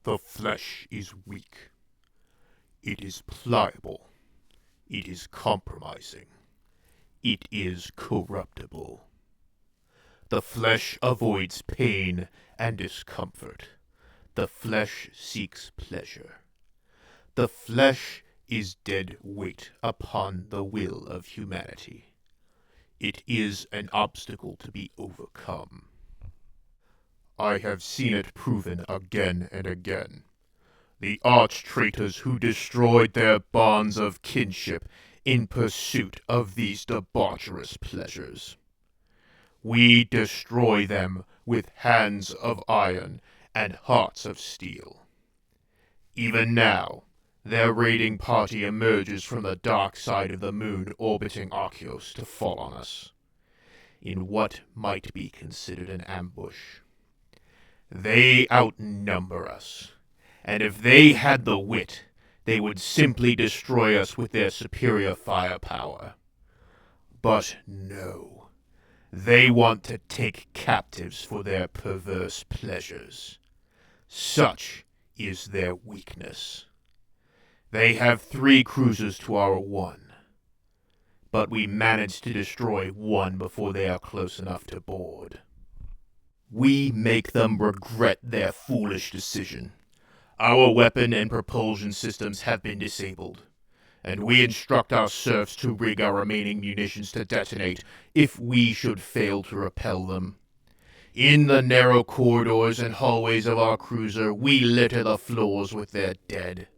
The flesh is weak. It is pliable. It is compromising. It is corruptible. The flesh avoids pain and discomfort. The flesh seeks pleasure. The flesh is dead weight upon the will of humanity. It is an obstacle to be overcome. I have seen it proven again and again. The arch-traitors who destroyed their bonds of kinship in pursuit of these debaucherous pleasures. We destroy them with hands of iron and hearts of steel. Even now, their raiding party emerges from the dark side of the moon orbiting Arceus to fall on us, in what might be considered an ambush. They outnumber us, and if they had the wit, they would simply destroy us with their superior firepower. But no, they want to take captives for their perverse pleasures. Such is their weakness. They have 3 cruisers to our 1, but we managed to destroy 1 before they are close enough to board. We make them regret their foolish decision. Our weapon and propulsion systems have been disabled, and we instruct our serfs to rig our remaining munitions to detonate if we should fail to repel them. In the narrow corridors and hallways of our cruiser, we litter the floors with their dead.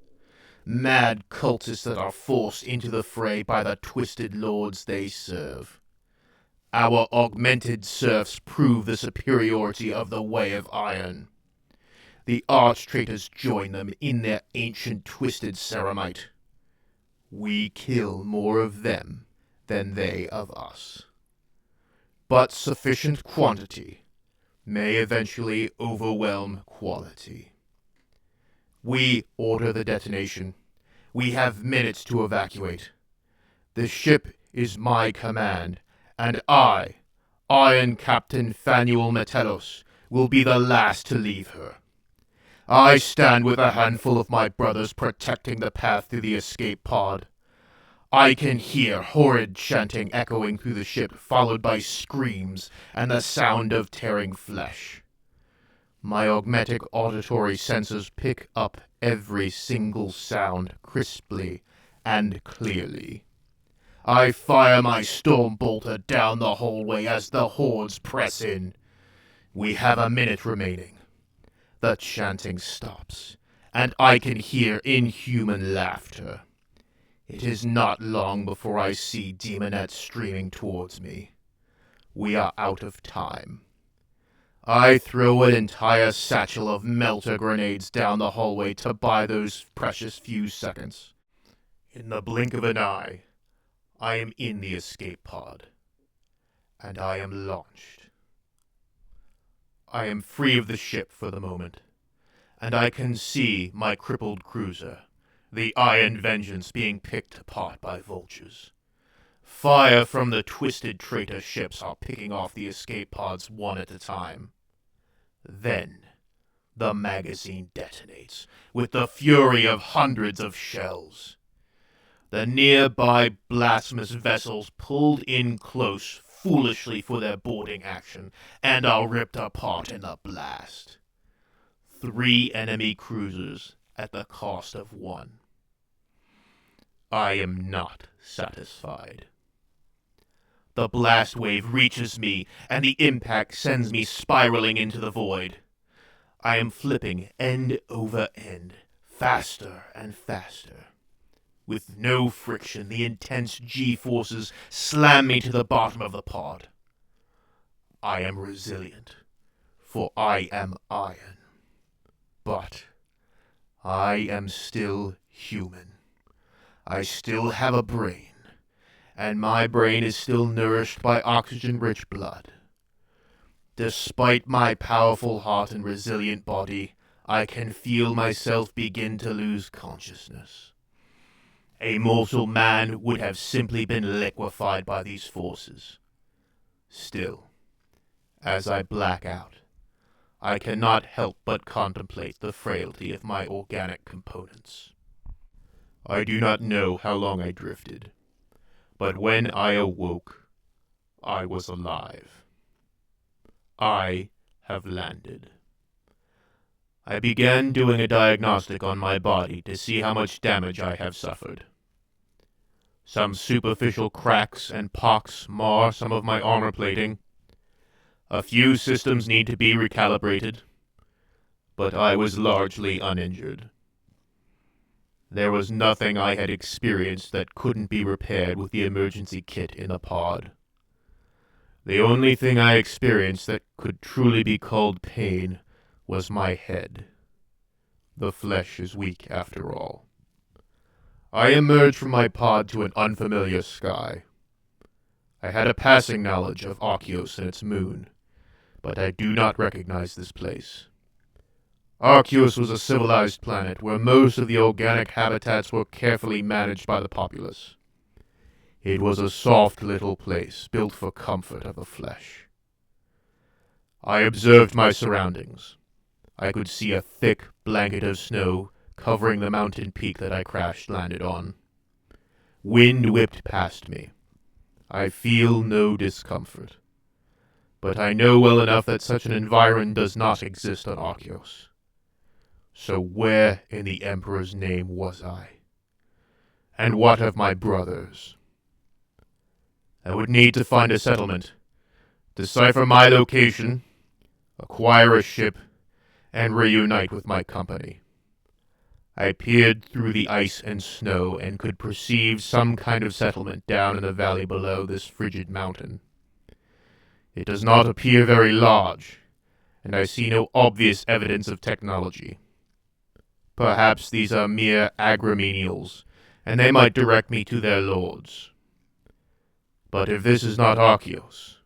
Mad cultists that are forced into the fray by the twisted lords they serve. Our augmented serfs prove the superiority of the Way of Iron. The arch-traitors join them in their ancient twisted ceramite. We kill more of them than they of us. But sufficient quantity may eventually overwhelm quality. We order the detonation. We have minutes to evacuate. The ship is my command, and I, Iron Captain Fanuel Metellos, will be the last to leave her. I stand with a handful of my brothers protecting the path to the escape pod. I can hear horrid chanting echoing through the ship, followed by screams and the sound of tearing flesh. My augmetic auditory sensors pick up every single sound crisply and clearly. I fire my storm bolter down the hallway as the hordes press in. We have a minute remaining. The chanting stops, and I can hear inhuman laughter. It is not long before I see demonettes streaming towards me. We are out of time. I throw an entire satchel of melter grenades down the hallway to buy those precious few seconds. In the blink of an eye, I am in the escape pod, and I am launched. I am free of the ship for the moment, and I can see my crippled cruiser, the Iron Vengeance, being picked apart by vultures. Fire from the twisted traitor ships are picking off the escape pods one at a time. Then, the magazine detonates with the fury of hundreds of shells. The nearby blasphemous vessels pulled in close foolishly for their boarding action and are ripped apart in the blast. 3 enemy cruisers at the cost of 1. I am not satisfied. The blast wave reaches me, and the impact sends me spiraling into the void. I am flipping end over end, faster and faster. With no friction, the intense G-forces slam me to the bottom of the pod. I am resilient, for I am iron. But I am still human. I still have a brain, and my brain is still nourished by oxygen-rich blood. Despite my powerful heart and resilient body, I can feel myself begin to lose consciousness. A mortal man would have simply been liquefied by these forces. Still, as I black out, I cannot help but contemplate the frailty of my organic components. I do not know how long I drifted, but when I awoke, I was alive. I have landed. I began doing a diagnostic on my body to see how much damage I have suffered. Some superficial cracks and pocks mar some of my armor plating. A few systems need to be recalibrated, but I was largely uninjured. There was nothing I had experienced that couldn't be repaired with the emergency kit in the pod. The only thing I experienced that could truly be called pain was my head. The flesh is weak after all. I emerged from my pod to an unfamiliar sky. I had a passing knowledge of Arceus and its moon, but I do not recognize this place. Arceus was a civilized planet where most of the organic habitats were carefully managed by the populace. It was a soft little place built for comfort of the flesh. I observed my surroundings. I could see a thick blanket of snow covering the mountain peak that I crash-landed on. Wind whipped past me. I feel no discomfort, but I know well enough that such an environment does not exist on Arceus. So where in the Emperor's name was I? And what of my brothers? I would need to find a settlement, decipher my location, acquire a ship, and reunite with my company. I peered through the ice and snow and could perceive some kind of settlement down in the valley below this frigid mountain. It does not appear very large, and I see no obvious evidence of technology. Perhaps these are mere agromenials, and they might direct me to their lords. But if this is not Arceus,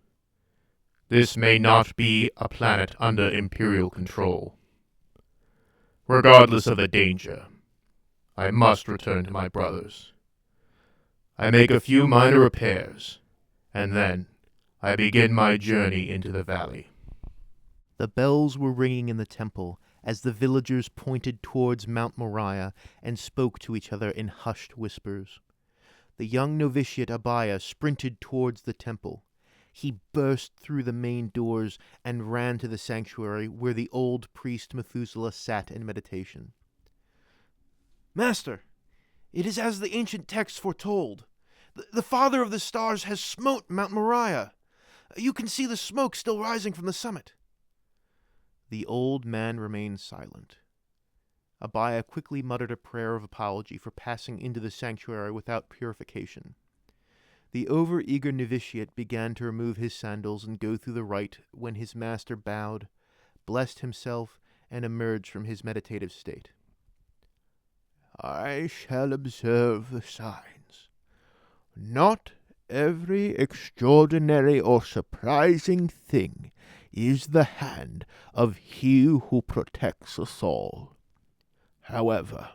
this may not be a planet under Imperial control. Regardless of the danger, I must return to my brothers. I make a few minor repairs, and then I begin my journey into the valley. The bells were ringing in the temple as the villagers pointed towards Mount Moriah and spoke to each other in hushed whispers. The young novitiate Abaya sprinted towards the temple. He burst through the main doors and ran to the sanctuary where the old priest Methuselah sat in meditation. "Master, it is as the ancient texts foretold. The Father of the Stars has smote Mount Moriah. You can see the smoke still rising from the summit." The old man remained silent. Abaya quickly muttered a prayer of apology for passing into the sanctuary without purification. The over-eager novitiate began to remove his sandals and go through the rite when his master bowed, blessed himself, and emerged from his meditative state. "I shall observe the signs. Not every extraordinary or surprising thing is the hand of He who protects us all. However,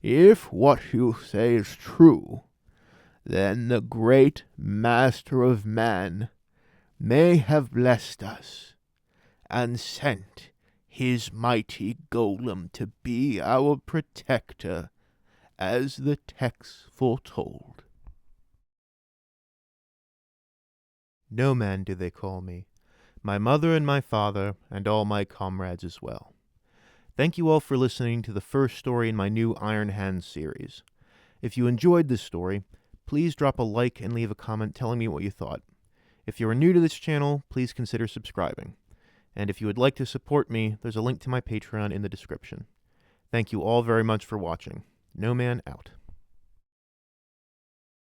if what you say is true, then the great Master of Man may have blessed us and sent his mighty golem to be our protector, as the texts foretold." No man do they call me, my mother and my father, and all my comrades as well. Thank you all for listening to the first story in my new Iron Hands series. If you enjoyed this story, please drop a like and leave a comment telling me what you thought. If you are new to this channel, please consider subscribing. And if you would like to support me, there's a link to my Patreon in the description. Thank you all very much for watching. No Man out.